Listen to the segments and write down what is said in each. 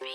Yo,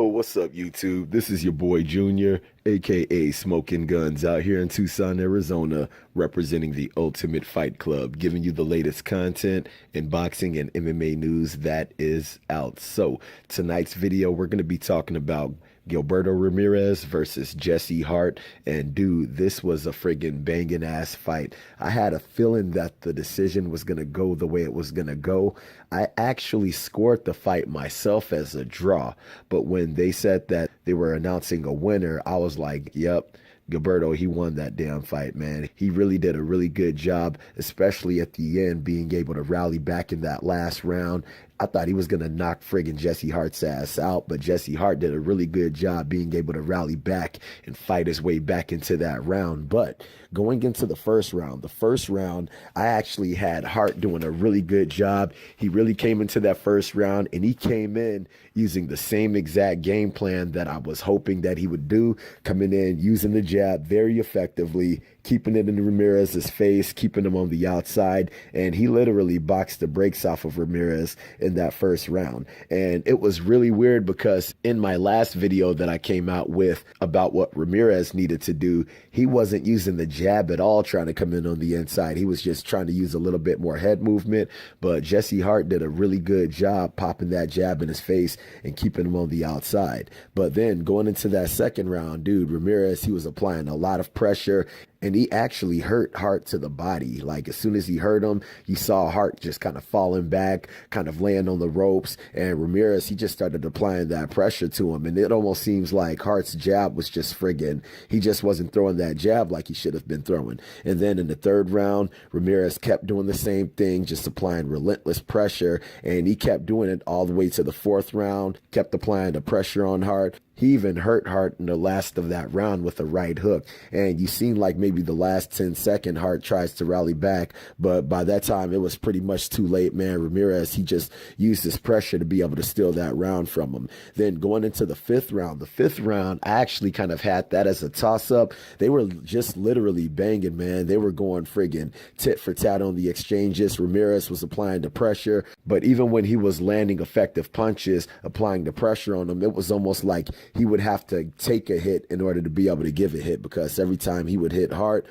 what's up, YouTube? This is your boy Junior, aka Smoking Guns, out here in Tucson, Arizona, representing the Ultimate Fight Club, giving you the latest content in boxing and MMA news that is out. So, tonight's video, we're going to be talking about Gilberto Ramirez versus Jesse Hart. And dude, this was a friggin' banging ass fight. I had a feeling that the decision was going to go the way it was going to go. I actually scored the fight myself as a draw, but when they said that they were announcing a winner, I was like, yep, Gilberto, he won that damn fight, man. He really did a really good job, especially at the end, being able to rally back in that last round. I thought he was going to knock friggin' Jesse Hart's ass out, but Jesse Hart did a really good job being able to rally back and fight his way back into that round. But going into the first round, I actually had Hart doing a really good job. He really came into that first round, and he came in using the same exact game plan that I was hoping that he would do, coming in, using the jab very effectively, keeping it in Ramirez's face, keeping him on the outside, and he literally boxed the brakes off of Ramirez in that first round. And it was really weird because in my last video that I came out with about what Ramirez needed to do, he wasn't using the jab at all trying to come in on the inside. He was just trying to use a little bit more head movement, but Jesse Hart did a really good job popping that jab in his face and keeping him on the outside. But then going into that second round, dude, Ramirez, he was applying a lot of pressure, and he actually hurt Hart to the body. Like, as soon as he hurt him, you saw Hart just kind of falling back, kind of laying on the ropes. And Ramirez, he just started applying that pressure to him. And it almost seems like Hart's jab was just friggin', he just wasn't throwing that jab like he should have been throwing. And then in the third round, Ramirez kept doing the same thing, just applying relentless pressure. And he kept doing it all the way to the fourth round, kept applying the pressure on Hart. He even hurt Hart in the last of that round with a right hook. And you seen like maybe the last 10-second Hart tries to rally back, but by that time it was pretty much too late, man. Ramirez, he just used his pressure to be able to steal that round from him. Then going into the fifth round, I actually kind of had that as a toss-up. They were just literally banging, man. They were going friggin' tit for tat on the exchanges. Ramirez was applying the pressure, but even when he was landing effective punches, applying the pressure on him, it was almost like he would have to take a hit in order to be able to give a hit, because every time he would hit Hart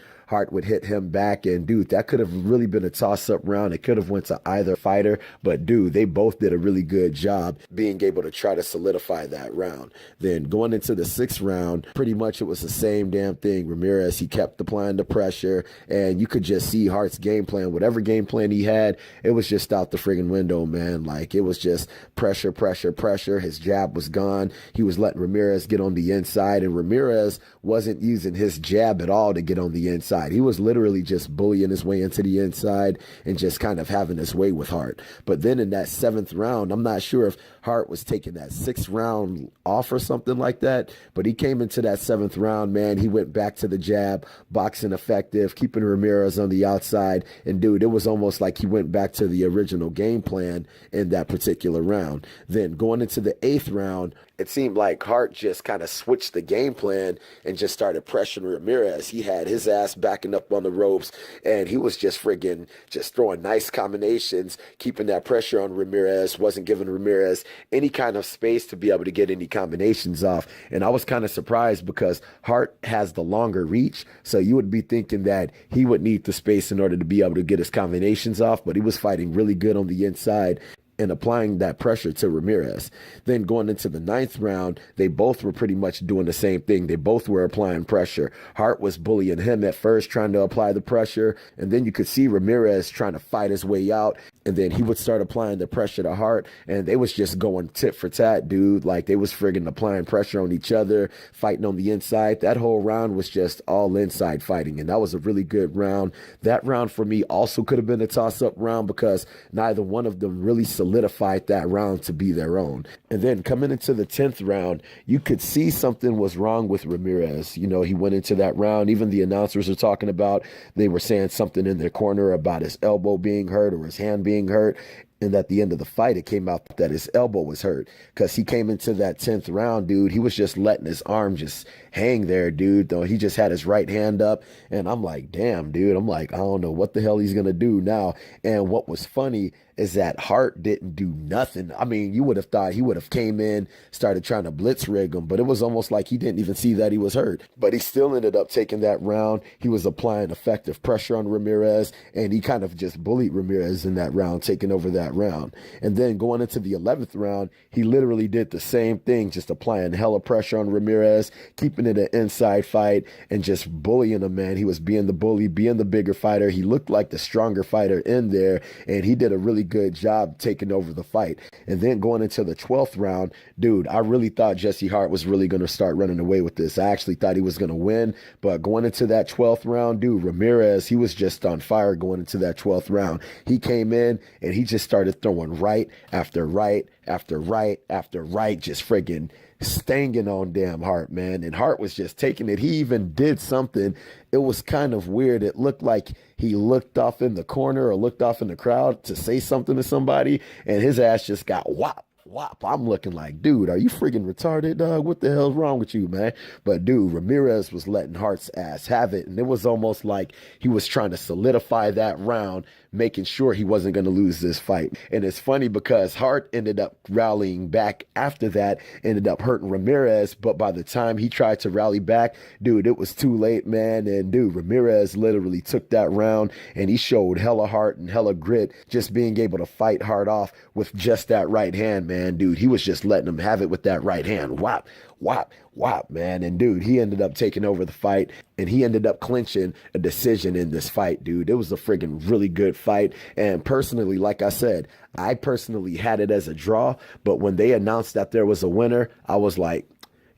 would hit him back. And dude, that could have really been a toss-up round. It could have went to either fighter, but dude, they both did a really good job being able to try to solidify that round. Then going into the sixth round, pretty much it was the same damn thing. Ramirez, he kept applying the pressure, and you could just see Hart's game plan, whatever game plan he had, it was just out the friggin' window, man. Like, it was just pressure, pressure, pressure. His jab was gone. He was letting Ramirez get on the inside, and Ramirez wasn't using his jab at all to get on the inside. He was literally just bullying his way into the inside and just kind of having his way with Hart. But then in that seventh round, I'm not sure if Hart was taking that sixth round off or something like that, but he came into that seventh round, man. He went back to the jab, boxing effective, keeping Ramirez on the outside. And dude, it was almost like he went back to the original game plan in that particular round. Then going into the eighth round, it seemed like Hart just kind of switched the game plan and just started pressuring Ramirez. He had his ass backing up on the ropes, and he was just friggin' just throwing nice combinations, keeping that pressure on Ramirez, wasn't giving Ramirez any kind of space to be able to get any combinations off. And I was kind of surprised because Hart has the longer reach, so you would be thinking that he would need the space in order to be able to get his combinations off, but he was fighting really good on the inside and applying that pressure to Ramirez. Then going into the ninth round, they both were pretty much doing the same thing. They both were applying pressure. Hart was bullying him at first, trying to apply the pressure, and then you could see Ramirez trying to fight his way out, and then he would start applying the pressure to Hart, and they was just going tit for tat, dude. Like, they was friggin' applying pressure on each other, fighting on the inside. That whole round was just all inside fighting, and that was a really good round. That round for me also could have been a toss-up round because neither one of them really solidified that round to be their own. And then coming into the 10th round, you could see something was wrong with Ramirez. You know, he went into that round, even the announcers were talking about, they were saying something in their corner about his elbow being hurt or his hand being hurt. And at the end of the fight, it came out that his elbow was hurt because he came into that 10th round, dude. He was just letting his arm just hang there, dude. Though he just had his right hand up. And I'm like, damn, dude. I'm like, I don't know what the hell he's going to do now. And what was funny is that Hart didn't do nothing. I mean, you would have thought he would have came in, started trying to blitz rig him, but it was almost like he didn't even see that he was hurt. But he still ended up taking that round. He was applying effective pressure on Ramirez, and he kind of just bullied Ramirez in that round, taking over that round. And then going into the 11th round, he literally did the same thing, just applying hella pressure on Ramirez, keeping it an inside fight, and just bullying him, man. He was being the bully, being the bigger fighter. He looked like the stronger fighter in there, and he did a really good job taking over the fight. And then going into the 12th round, dude, I really thought Jesse Hart was really going to start running away with this. I actually thought he was going to win, but going into that 12th round, dude, Ramirez, he was just on fire going into that 12th round. He came in and he just started throwing right after right after right after right, just friggin' stanging on damn Hart, man. And Hart was just taking it. He even did something. It was kind of weird. It looked like he looked off in the corner or looked off in the crowd to say something to somebody, and his ass just got whopped. Whop. I'm looking like, dude, are you freaking retarded, dog? What the hell's wrong with you, man? But dude, Ramirez was letting Hart's ass have it, and it was almost like he was trying to solidify that round, making sure he wasn't going to lose this fight. And it's funny because Hart ended up rallying back after that, ended up hurting Ramirez, but by the time he tried to rally back, dude, it was too late, man. And dude, Ramirez literally took that round, and he showed hella heart and hella grit, just being able to fight Hart off with just that right hand, man. Dude, he was just letting him have it with that right hand. Whop, whop, whop, man. And dude, he ended up taking over the fight, and he ended up clinching a decision in this fight, dude. It was a friggin' really good fight. And personally, like I said, I personally had it as a draw, but when they announced that there was a winner, I was like,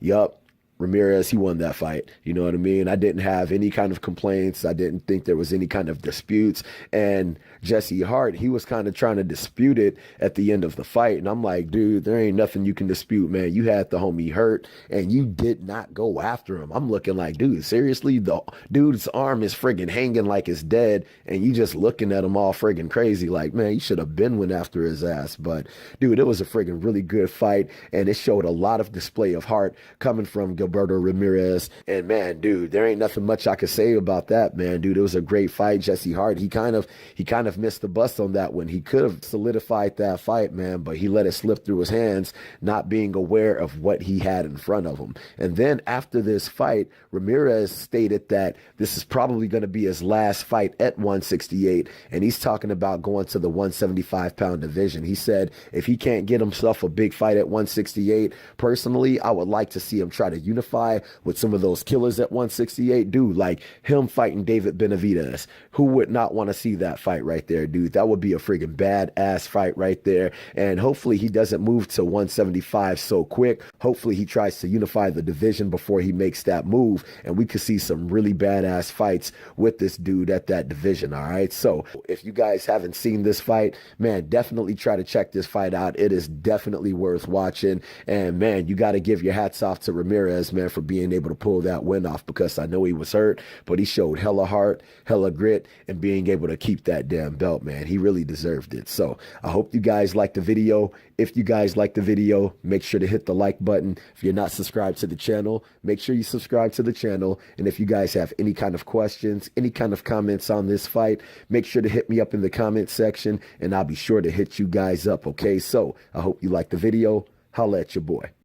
yup, Ramirez, he won that fight. You know what I mean? I didn't have any kind of complaints. I didn't think there was any kind of disputes. And Jesse Hart, he was kind of trying to dispute it at the end of the fight. And I'm like, dude, there ain't nothing you can dispute, man. You had the homie hurt, and you did not go after him. I'm looking like, dude, seriously? The dude's arm is friggin' hanging like it's dead, and you just looking at him all friggin' crazy. Like, man, you should have been went after his ass. But, dude, it was a friggin' really good fight, and it showed a lot of display of heart coming from GILBERTO Ramirez. And man, dude, there ain't nothing much I could say about that, man. Dude, it was a great fight. Jesse Hart, he kind of missed the bus on that one. He could have solidified that fight, man, but he let it slip through his hands, not being aware of what he had in front of him. And then after this fight, Ramirez stated that this is probably going to be his last fight at 168, and he's talking about going to the 175-pound division. He said if he can't get himself a big fight at 168, personally, I would like to see him try to unify with some of those killers at 168, dude, like him fighting David Benavidez. Who would not want to see that fight right there, dude? That would be a friggin' badass fight right there. And hopefully he doesn't move to 175 so quick. Hopefully he tries to unify the division before he makes that move, and we could see some really badass fights with this dude at that division. All right, so if you guys haven't seen this fight, man, definitely try to check this fight out. It is definitely worth watching. And man, you got to give your hats off to Ramirez, man, for being able to pull that win off, because I know he was hurt, but he showed hella heart, hella grit, and being able to keep that damn belt, man. He really deserved it. So I hope you guys liked the video. If you guys liked the video, make sure to hit the like button. If you're not subscribed to the channel, make sure you subscribe to the channel. And if you guys have any kind of questions, any kind of comments on this fight, make sure to hit me up in the comment section, and I'll be sure to hit you guys up, okay? So I hope you liked the video. Holla at your boy.